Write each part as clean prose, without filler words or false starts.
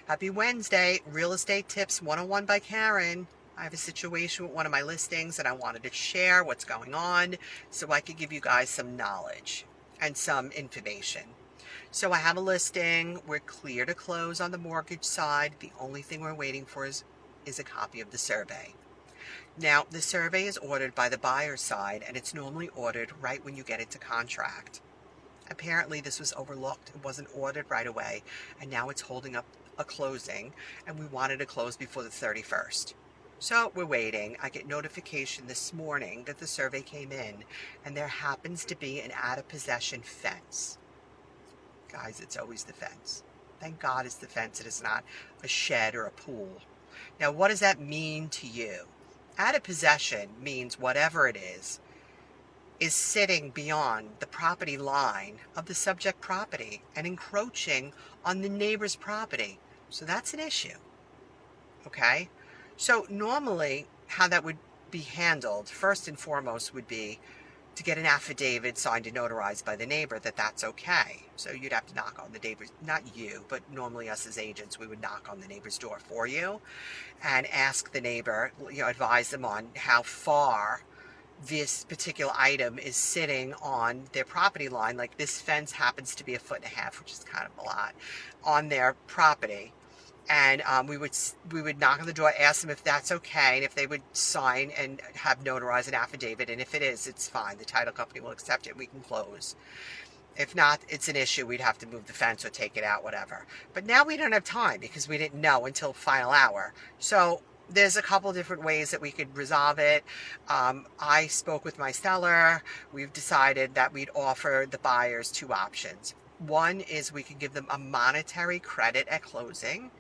Happy Wednesday, Real Estate Tips 101 by Karen. I have a situation with one of my listings and I wanted to share what's going on so I could give you guys some knowledge and some information. So I have a listing. We're clear to close on the mortgage side. The only thing we're waiting for is a copy of the survey. Now, the survey is ordered by the buyer's side and it's normally ordered right when you get into contract. Apparently this was overlooked. It wasn't ordered right away, and now it's holding up a closing, and we wanted to close before the 31st. So we're waiting. I get notification this morning that the survey came in, and there happens to be an out-of-possession fence. Guys, it's always the fence. Thank God it's the fence. It is not a shed or a pool. Now, what does that mean to you? Out-of-possession means whatever it is sitting beyond the property line of the subject property and encroaching on the neighbor's property. So that's an issue. Okay? So normally how that would be handled, first and foremost, would be to get an affidavit signed and notarized by the neighbor that that's okay. So you'd have to knock on the neighbor's, not you, but normally us as agents, we would knock on the neighbor's door for you and ask the neighbor, advise them on how far this particular item is sitting on their property line. Like this fence happens to be 1.5 feet, which is kind of a lot, on their property. And we would knock on the door, ask them if that's okay, and if they would sign and have notarized an affidavit. And if it is, it's fine. The title company will accept it. We can close. If not, it's an issue. We'd have to move the fence or take it out, whatever. But now we don't have time because we didn't know until final hour. So there's a couple different ways that we could resolve it. I spoke with my seller. We've decided that we'd offer the buyers 2 options. One is we could give them a monetary credit at closing,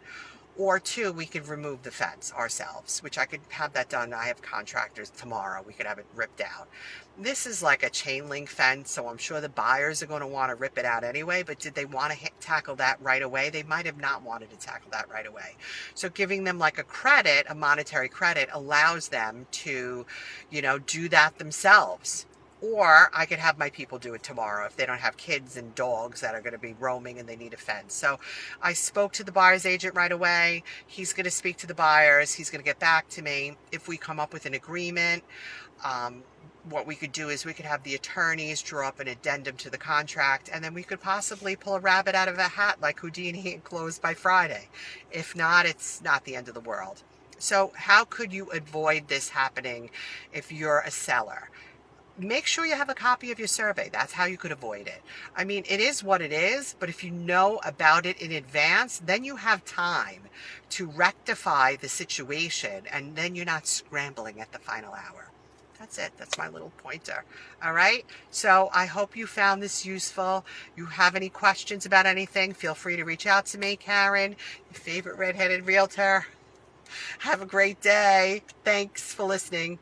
or 2, we could remove the fence ourselves, which I could have that done. I have contractors tomorrow. We could have it ripped out. This is like a chain link fence, so I'm sure the buyers are going to want to rip it out anyway, but did they want to tackle that right away? They might have not wanted to tackle that right away. So giving them like a credit, a monetary credit, allows them to, do that themselves. Or I could have my people do it tomorrow if they don't have kids and dogs that are going to be roaming and they need a fence. So I spoke to the buyer's agent right away. He's going to speak to the buyers. He's going to get back to me. If we come up with an agreement, what we could do is we could have the attorneys draw up an addendum to the contract, and then we could possibly pull a rabbit out of a hat like Houdini and close by Friday. If not, it's not the end of the world. So how could you avoid this happening if you're a seller? Make sure you have a copy of your survey. That's how you could avoid it. I mean, it is what it is, but if you know about it in advance, then you have time to rectify the situation, and then you're not scrambling at the final hour. That's it. That's my little pointer. All right? So I hope you found this useful. You have any questions about anything, feel free to reach out to me, Karen, your favorite redheaded realtor. Have a great day. Thanks for listening.